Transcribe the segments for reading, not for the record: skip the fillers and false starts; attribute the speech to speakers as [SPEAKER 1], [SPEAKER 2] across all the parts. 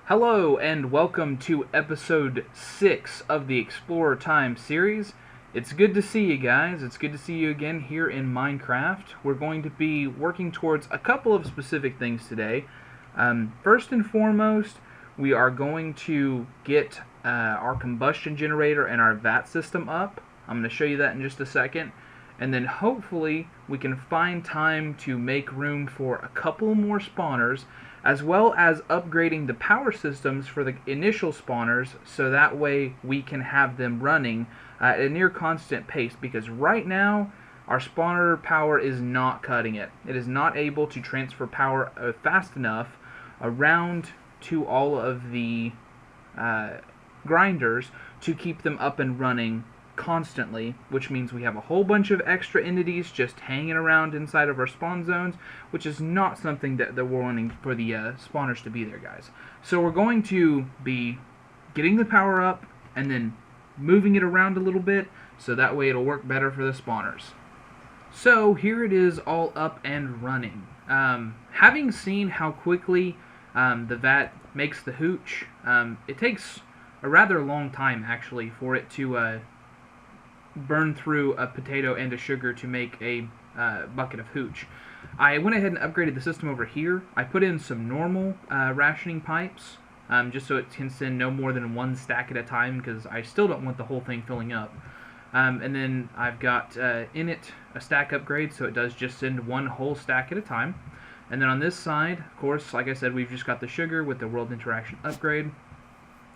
[SPEAKER 1] Hello and welcome to episode 6 of the Explorer Time series. It's good to see you guys. It's good to see you again here in Minecraft. We're going to be working towards a couple of specific things today. First and foremost, we are going to get our combustion generator and our VAT system up. I'm going to show you that in just a second. And then hopefully we can find time to make room for a couple more spawners, as well as upgrading the power systems for the initial spawners, so that way we can have them running at a near constant pace, because right now our spawner power is not cutting it. It is not able to transfer power fast enough around to all of the grinders to keep them up and running constantly, which means we have a whole bunch of extra entities just hanging around inside of our spawn zones, which is not something that we're wanting for the spawners to be there, guys. So we're going to be getting the power up and then moving it around a little bit, so that way it'll work better for the spawners. So here it is, all up and running. Having seen how quickly the VAT makes the hooch, it takes a rather long time actually for it to burn through a potato and a sugar to make a bucket of hooch. I went ahead and upgraded the system over here. I put in some normal rationing pipes, just so it can send no more than one stack at a time, because I still don't want the whole thing filling up. And then I've got in it a stack upgrade, so it does just send one whole stack at a time. And then on this side, of course, like I said, we've just got the sugar with the world interaction upgrade.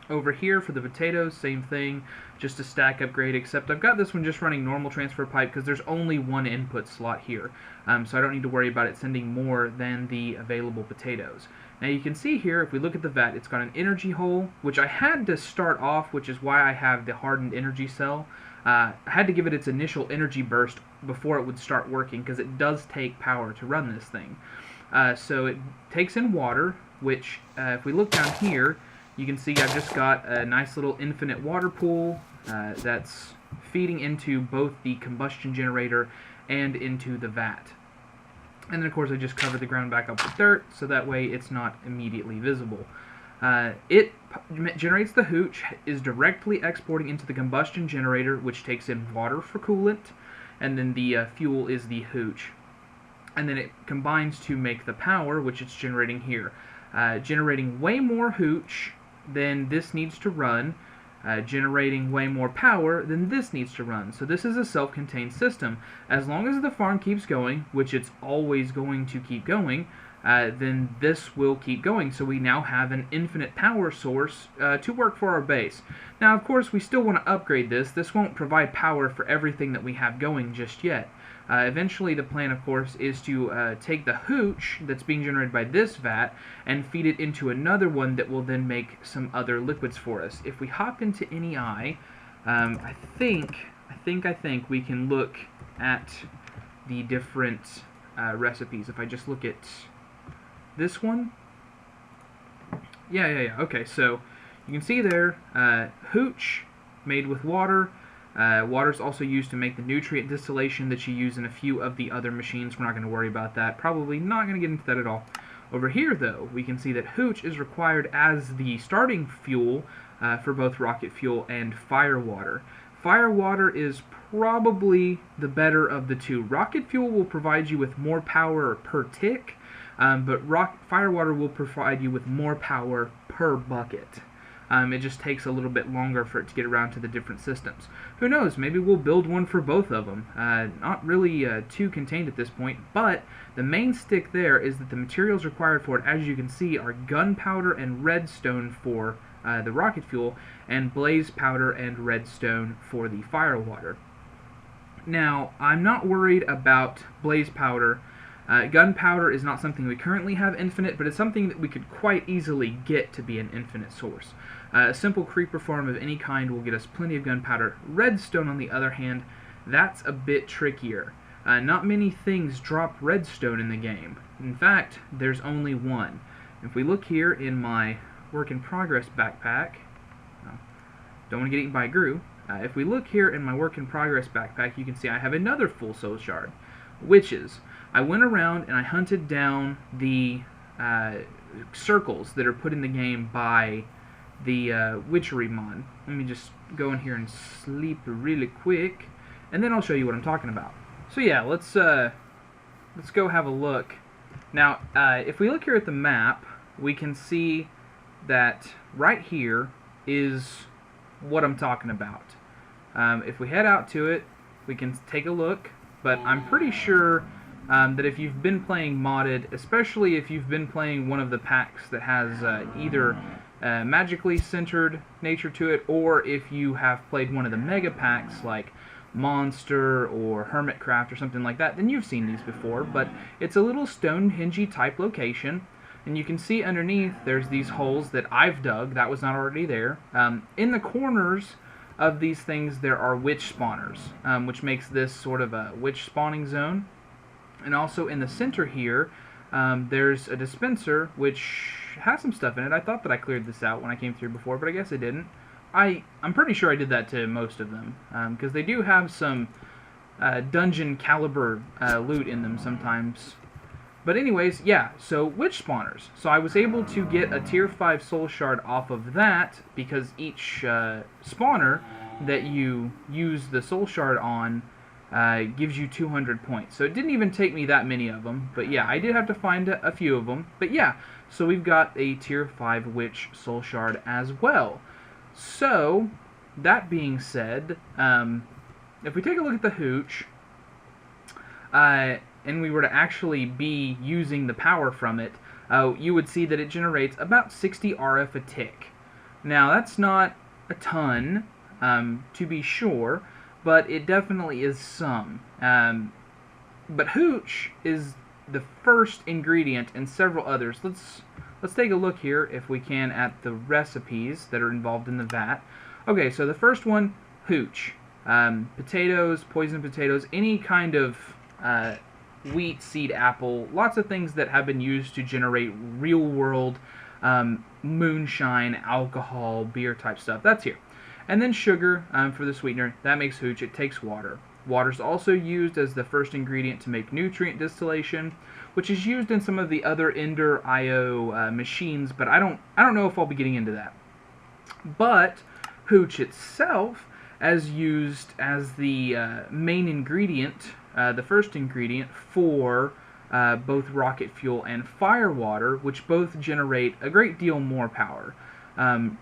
[SPEAKER 1] Over here for the potatoes, same thing, just a stack upgrade, except I've got this one just running normal transfer pipe because there's only one input slot here, so I don't need to worry about it sending more than the available potatoes. Now you can see here, if we look at the VAT, it's got an energy hole, which I had to start off, which is why I have the hardened energy cell. I had to give it its initial energy burst before it would start working, because it does take power to run this thing. So it takes in water, which if we look down here, you can see I've just got a nice little infinite water pool that's feeding into both the combustion generator and into the VAT. And then of course I just covered the ground back up with dirt, so that way it's not immediately visible. It generates the hooch, is directly exporting into the combustion generator, which takes in water for coolant, and then the fuel is the hooch. And then it combines to make the power, which it's generating here. Generating way more hooch than this needs to run, generating way more power than this needs to run. So this is a self-contained system. As long as the farm keeps going, which it's always going to keep going, then this will keep going. So we now have an infinite power source to work for our base. Now, of course, we still want to upgrade this. This won't provide power for everything that we have going just yet. Eventually, the plan, of course, is to take the hooch that's being generated by this vat and feed it into another one that will then make some other liquids for us. If we hop into NEI, I think we can look at the different recipes. If I just look at this one, yeah. Okay, so you can see there, hooch made with water. Water is also used to make the nutrient distillation that you use in a few of the other machines. We're not going to worry about that. Probably not going to get into that at all. Over here, though, we can see that hooch is required as the starting fuel for both rocket fuel and fire water. Fire water is probably the better of the two. Rocket fuel will provide you with more power per tick, but fire water will provide you with more power per bucket. It just takes a little bit longer for it to get around to the different systems. Who knows, maybe we'll build one for both of them. Not really too contained at this point, but the main stick there is that the materials required for it, as you can see, are gunpowder and redstone for the rocket fuel, and blaze powder and redstone for the fire water. Now, I'm not worried about blaze powder. Gunpowder is not something we currently have infinite, but it's something that we could quite easily get to be an infinite source. A simple creeper farm of any kind will get us plenty of gunpowder. Redstone, on the other hand, that's a bit trickier. Not many things drop redstone in the game. In fact, there's only one. If we look here in my work in progress backpack, don't want to get eaten by a grue. If we look here in my work in progress backpack, you can see I have another full soul shard, witches. I went around and I hunted down the circles that are put in the game by the Witchery mod. Let me just go in here and sleep really quick, and then I'll show you what I'm talking about. So yeah, let's go have a look. Now, if we look here at the map, we can see that right here is what I'm talking about. If we head out to it, we can take a look, but I'm pretty sure that if you've been playing modded, especially if you've been playing one of the packs that has either magically centered nature to it, or if you have played one of the mega packs like Monster or Hermitcraft or something like that, then you've seen these before. But it's a little Stonehenge type location, and you can see underneath there's these holes that I've dug. That was not already there. In the corners of these things there are witch spawners, which makes this sort of a witch spawning zone. And also in the center here, there's a dispenser which has some stuff in it. I thought that I cleared this out when I came through before, but I guess I didn't. I'm pretty sure I did that to most of them, because they do have some dungeon caliber loot in them sometimes. But anyways, yeah, so witch spawners. So I was able to get a tier 5 soul shard off of that, because each spawner that you use the soul shard on gives you 200 points. So it didn't even take me that many of them, but yeah, I did have to find a few of them. But yeah, so we've got a tier 5 witch soul shard as well. So, that being said, if we take a look at the hooch, and we were to actually be using the power from it, you would see that it generates about 60 RF a tick. Now, that's not a ton, to be sure, but it definitely is some. But hooch is the first ingredient in several others. Let's take a look here, if we can, at the recipes that are involved in the vat. Okay, so the first one, hooch. Potatoes, poison potatoes, any kind of wheat, seed, apple, lots of things that have been used to generate real-world moonshine, alcohol, beer type stuff. That's here. And then sugar for the sweetener. That makes hooch. It takes water. Water is also used as the first ingredient to make nutrient distillation, which is used in some of the other Ender IO machines, but I don't know if I'll be getting into that. But hooch itself, as used as the main ingredient, the first ingredient for both rocket fuel and fire water, which both generate a great deal more power.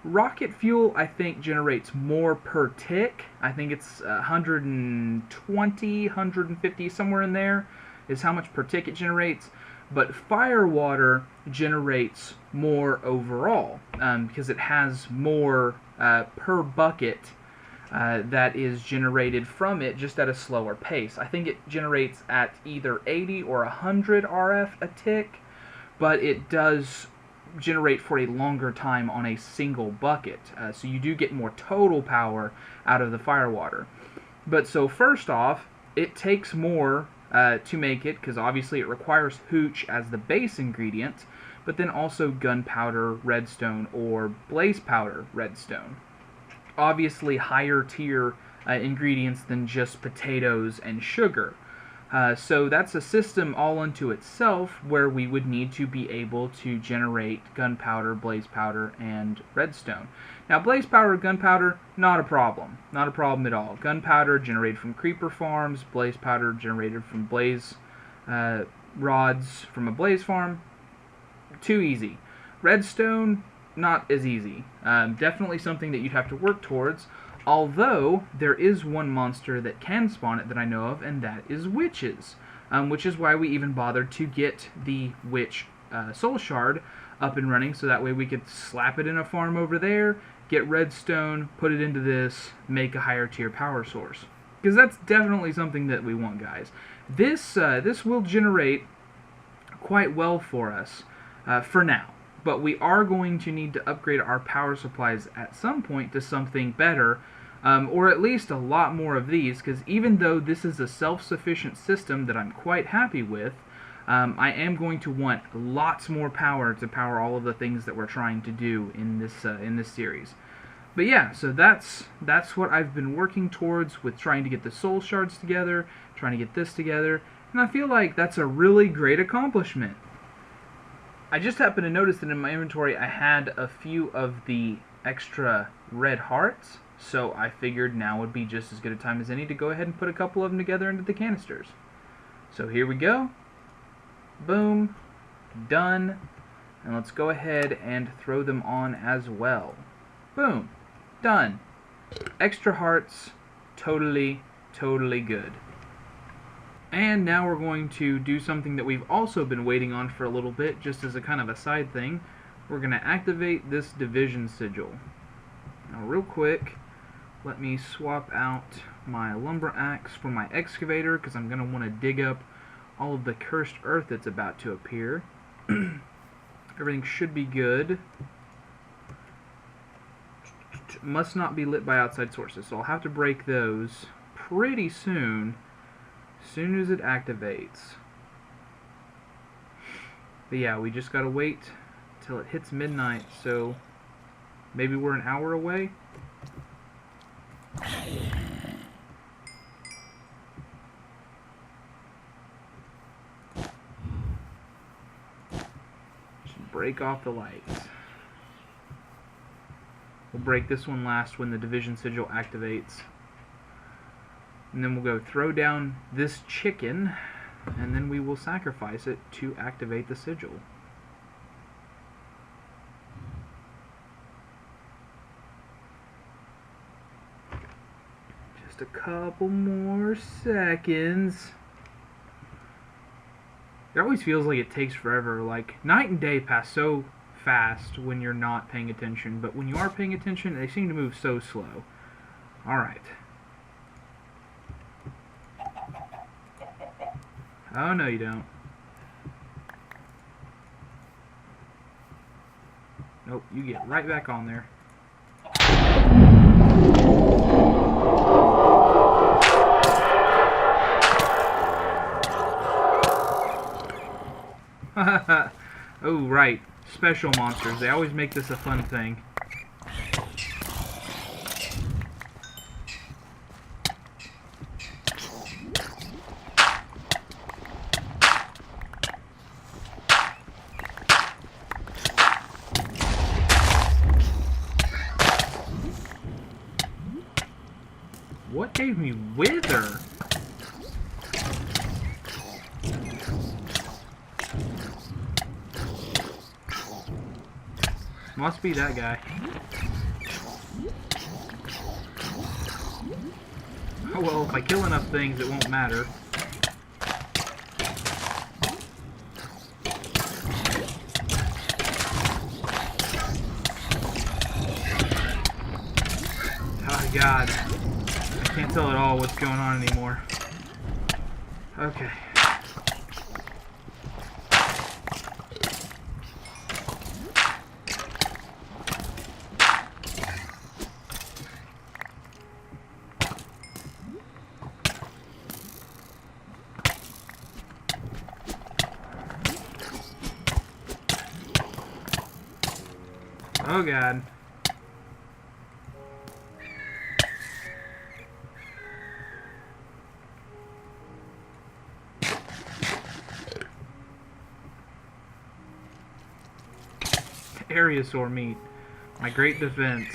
[SPEAKER 1] Rocket fuel, I think, generates more per tick. I think it's 120, 150, somewhere in there is how much per tick it generates. But fire water generates more overall, because it has more per bucket that is generated from it, just at a slower pace. I think it generates at either 80 or 100 RF a tick, but it does generate for a longer time on a single bucket. So you do get more total power out of the fire water. But so first off, it takes more to make it, because obviously it requires hooch as the base ingredient, but then also gunpowder, redstone, or blaze powder, redstone. Obviously higher tier ingredients than just potatoes and sugar. So that's a system all unto itself, where we would need to be able to generate gunpowder, blaze powder, and redstone. Now, blaze powder, gunpowder, not a problem. Not a problem at all. Gunpowder generated from creeper farms, blaze powder generated from blaze rods from a blaze farm. Too easy. Redstone, not as easy. Definitely something that you'd have to work towards. Although, there is one monster that can spawn it that I know of, and that is witches. Which is why we even bothered to get the witch soul shard up and running, so that way we could slap it in a farm over there, get redstone, put it into this, make a higher tier power source. Because that's definitely something that we want, guys. This will generate quite well for us for now. But we are going to need to upgrade our power supplies at some point to something better, or at least a lot more of these, because even though this is a self-sufficient system that I'm quite happy with, I am going to want lots more power to power all of the things that we're trying to do in this series. But yeah, so that's what I've been working towards with trying to get the soul shards together, trying to get this together, and I feel like that's a really great accomplishment. I just happened to notice that in my inventory I had a few of the extra red hearts, so I figured now would be just as good a time as any to go ahead and put a couple of them together into the canisters. So here we go. Boom. Done. And let's go ahead and throw them on as well. Boom. Done. Extra hearts. Totally good. And now we're going to do something that we've also been waiting on for a little bit, just as a kind of a side thing. We're going to activate this division sigil. Now real quick, let me swap out my lumber axe for my excavator, because I'm going to want to dig up all of the cursed earth that's about to appear. Everything should be good. Must not be lit by outside sources, so I'll have to break those pretty soon. As soon as it activates. But yeah, we just gotta wait till it hits midnight, so maybe we're an hour away. Just break off the lights. We'll break this one last when the division sigil activates. And then we'll go throw down this chicken, and then we will sacrifice it to activate the sigil. Just a couple more seconds. It always feels like it takes forever. Like, night and day pass so fast when you're not paying attention, but when you are paying attention, they seem to move so slow. Alright. Oh, no you don't. Nope, you get right back on there. Oh, right. Special monsters. They always make this a fun thing. What gave me wither? Must be that guy. Oh well, if I kill enough things, it won't matter. Oh god. I can't tell at all what's going on anymore. Okay. Oh god. Ariosaur meat. My great defense.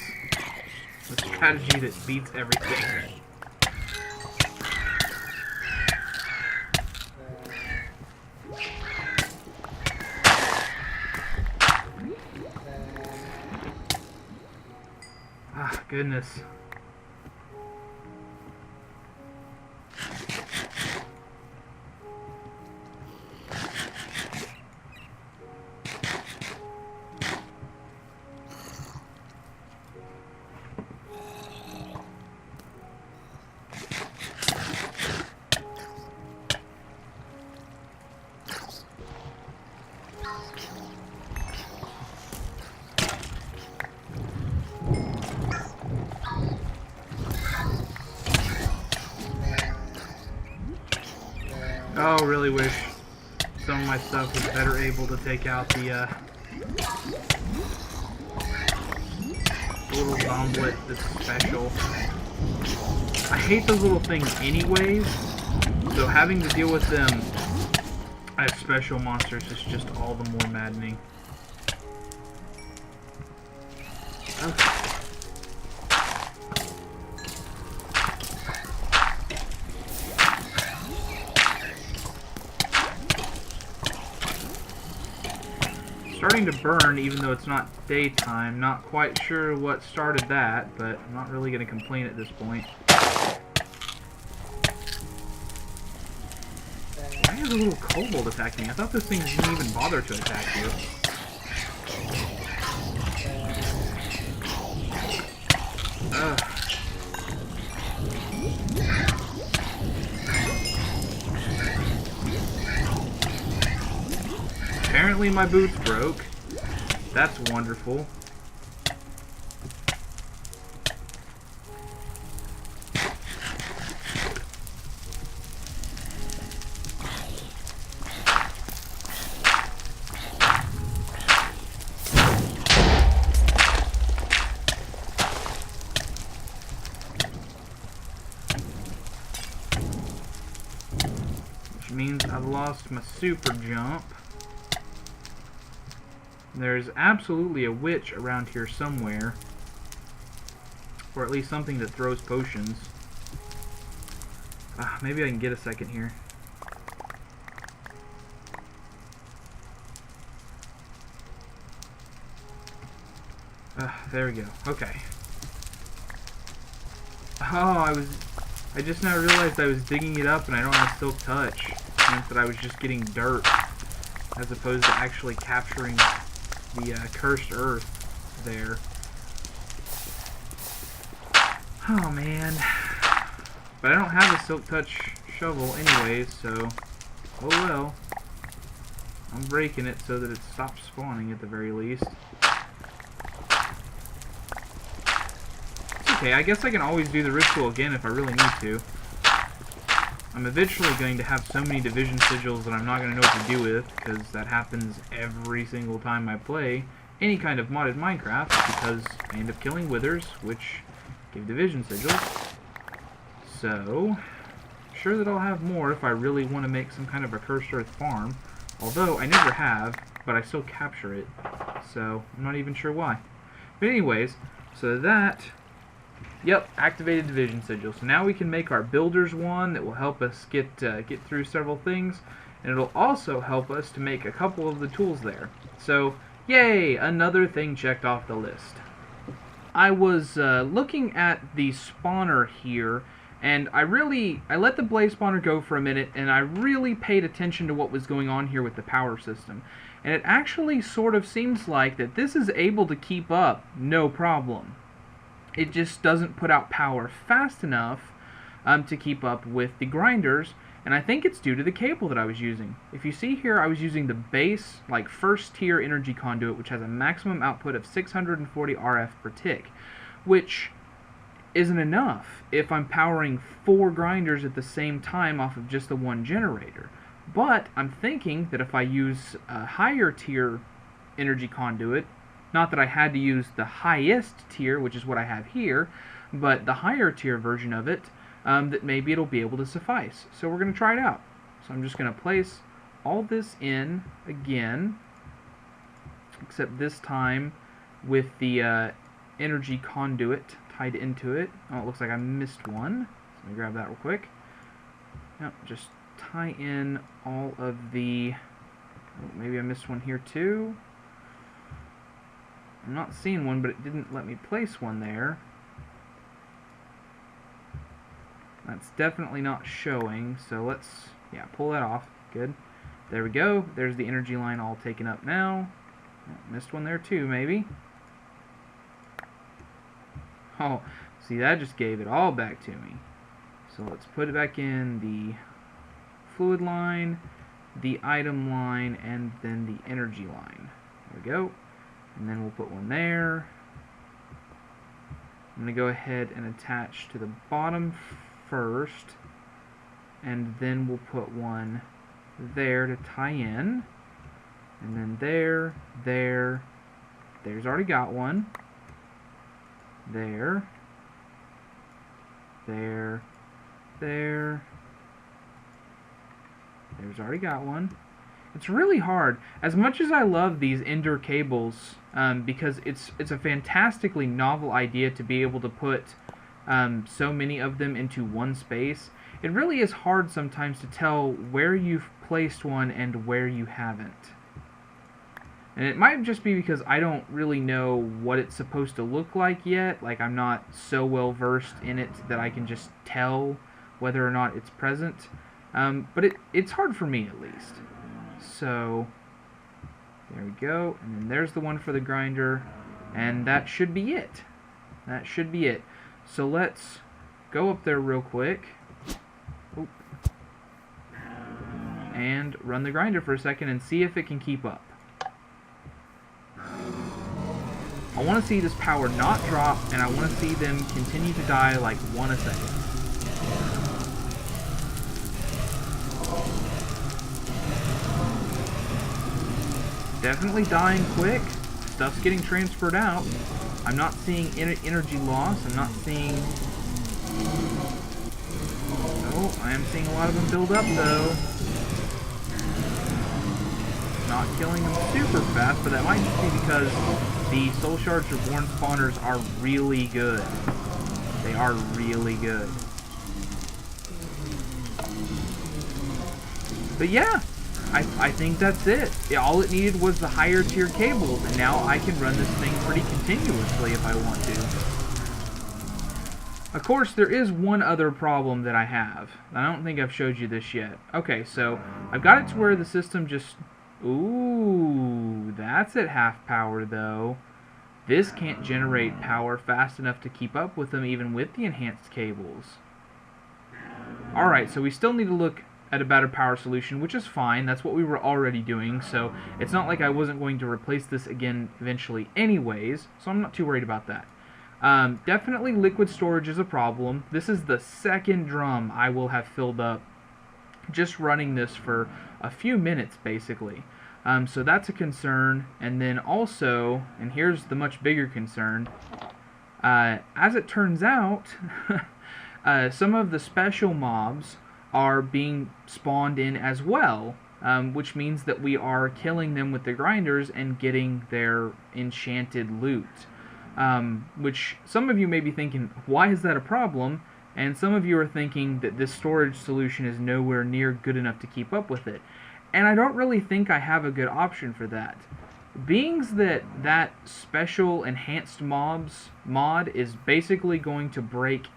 [SPEAKER 1] The strategy that beats everything. Ah, goodness. Oh, really wish some of my stuff was better able to take out the little omelet that's special. I hate those little things anyways, so having to deal with them As special monsters, it's just all the more maddening. Okay. Starting to burn even though it's not daytime. Not quite sure what started that, but I'm not really going to complain at this point. Why is a little kobold attacking me? I thought those things didn't even bother to attack you. Ugh. Apparently my boots broke. That's wonderful. Which means I've lost my super jump. There's absolutely a witch around here somewhere. Or at least something that throws potions. Maybe I can get a second here. There we go. Okay. Oh, I just now realized I was digging it up and I don't have Silk Touch. It meant that I was just getting dirt as opposed to actually capturing the cursed earth there. Oh man. But I don't have a Silk Touch shovel anyways, so oh well. I'm breaking it so that it stops spawning at the very least. It's okay, I guess I can always do the ritual again if I really need to. I'm eventually going to have so many division sigils that I'm not going to know what to do with, because that happens every single time I play any kind of modded Minecraft, because I end up killing withers, which give division sigils. So, sure that I'll have more if I really want to make some kind of a cursed earth farm, although I never have, but I still capture it, so I'm not even sure why. But anyways, so that... Yep, activated division sigil. So now we can make our builder's one that will help us get through several things, and it'll also help us to make a couple of the tools there. So, yay! Another thing checked off the list. I was looking at the spawner here, and I let the blaze spawner go for a minute, and I really paid attention to what was going on here with the power system. And it actually sort of seems like that this is able to keep up, no problem. It just doesn't put out power fast enough to keep up with the grinders, and I think it's due to the cable that I was using. If you see here, I was using the base, like first tier energy conduit, which has a maximum output of 640 RF per tick, which isn't enough if I'm powering 4 grinders at the same time off of just the one generator. But I'm thinking that if I use a higher tier energy conduit, not that I had to use the highest tier, which is what I have here, but the higher tier version of it, that maybe it'll be able to suffice. So we're going to try it out. So I'm just going to place all this in again, except this time with the energy conduit tied into it. Oh, it looks like I missed one. So let me grab that real quick. Yep, just tie in all of the... Oh, maybe I missed one here too. I'm not seeing one, but it didn't let me place one there. That's definitely not showing, so let's, yeah, pull that off. Good. There we go. There's the energy line all taken up now. Oh, missed one there too, maybe. Oh, see, that just gave it all back to me. So let's put it back in the fluid line, the item line, and then the energy line. There we go. And then we'll put one there. I'm going to go ahead and attach to the bottom first, and then we'll put one there to tie in, and then there's already got one, there's already got one, It's really hard. As much as I love these Ender cables, because it's a fantastically novel idea to be able to put so many of them into one space, it really is hard sometimes to tell where you've placed one and where you haven't. And it might just be because I don't really know what it's supposed to look like yet. Like, I'm not so well versed in it that I can just tell whether or not it's present. But it's hard for me, at least. So, there we go. And then there's the one for the grinder. And that should be it. That should be it. So let's go up there real quick. Oop. And run the grinder for a second and see if it can keep up. I want to see this power not drop, and I want to see them continue to die like one a second. Definitely dying quick. Stuff's getting transferred out. I'm not seeing energy loss. I'm not seeing... Oh, I am seeing a lot of them build up, though. Not killing them super fast, but that might just be because the Soul Shards Reborn spawners are really good. They are really good. But yeah, I think that's it. All it needed was the higher tier cables, and now I can run this thing pretty continuously if I want to. Of course, there is one other problem that I have. I don't think I've showed you this yet. Okay, so I've got it to where the system just... Ooh, that's at half power, though. This can't generate power fast enough to keep up with them, even with the enhanced cables. Alright, so we still need to look at a better power solution, which is fine. That's what we were already doing, so it's not like I wasn't going to replace this again eventually anyways, so I'm not too worried about that. Definitely liquid storage is a problem. This is the second drum I will have filled up just running this for a few minutes, basically. So that's a concern. And then also, and here's the much bigger concern, as it turns out, some of the special mobs are being spawned in as well, which means that we are killing them with the grinders and getting their enchanted loot. Which some of you may be thinking, why is that a problem? And some of you are thinking that this storage solution is nowhere near good enough to keep up with it. And I don't really think I have a good option for that. Being that special enhanced mobs mod is basically going to break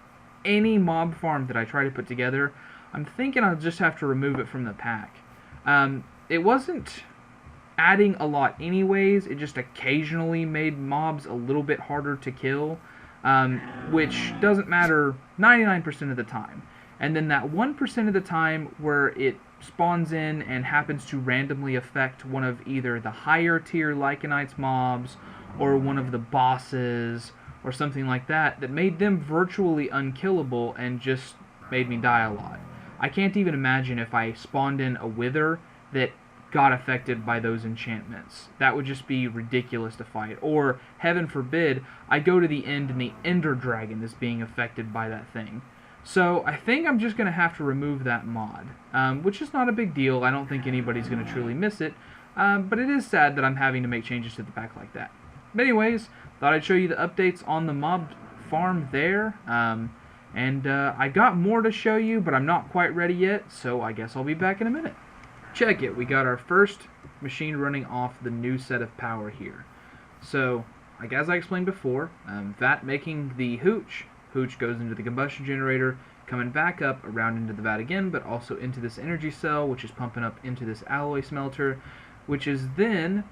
[SPEAKER 1] any mob farm that I try to put together, I'm thinking I'll just have to remove it from the pack. It wasn't adding a lot anyways, it just occasionally made mobs a little bit harder to kill. Which doesn't matter 99% of the time. And then that 1% of the time where it spawns in and happens to randomly affect one of either the higher tier Lycanites mobs or one of the bosses or something like that, that made them virtually unkillable and just made me die a lot. I can't even imagine if I spawned in a Wither that got affected by those enchantments. That would just be ridiculous to fight. Or, heaven forbid, I go to the end and the Ender Dragon is being affected by that thing. So, I think I'm just going to have to remove that mod. Which is not a big deal. I don't think anybody's going to truly miss it. But it is sad that I'm having to make changes to the pack like that. But anyways, thought I'd show you the updates on the mob farm there. I got more to show you, but I'm not quite ready yet. So, I guess I'll be back in a minute. Check it, we got our first machine running off the new set of power here. So, like as I explained before, vat making the hooch goes into the combustion generator, coming back up around into the vat again, but also into this energy cell, which is pumping up into this alloy smelter, which is then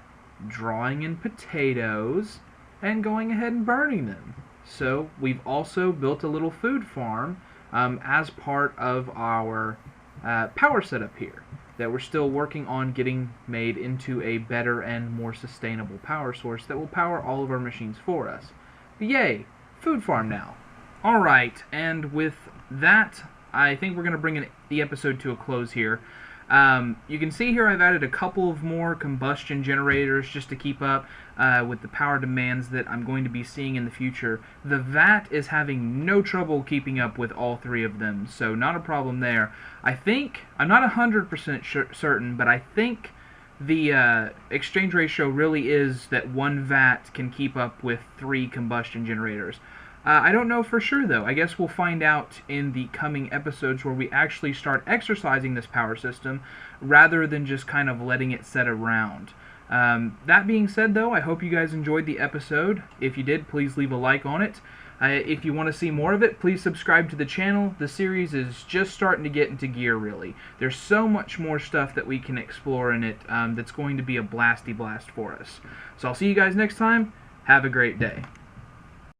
[SPEAKER 1] drawing in potatoes and going ahead and burning them. So, we've also built a little food farm as part of our power setup here, that we're still working on getting made into a better and more sustainable power source that will power all of our machines for us. But yay! Food farm now. Alright, and with that, I think we're going to bring the episode to a close here. You can see here I've added a couple of more combustion generators just to keep up with the power demands that I'm going to be seeing in the future. The vat is having no trouble keeping up with all three of them, so not a problem there. I think, I'm not 100% certain, but I think the exchange ratio really is that one vat can keep up with 3 combustion generators. I don't know for sure, though. I guess we'll find out in the coming episodes where we actually start exercising this power system rather than just kind of letting it set around. That being said, though, I hope you guys enjoyed the episode. If you did, please leave a like on it. If you want to see more of it, please subscribe to the channel. The series is just starting to get into gear, really. There's so much more stuff that we can explore in it that's going to be a blasty blast for us. So I'll see you guys next time. Have a great day.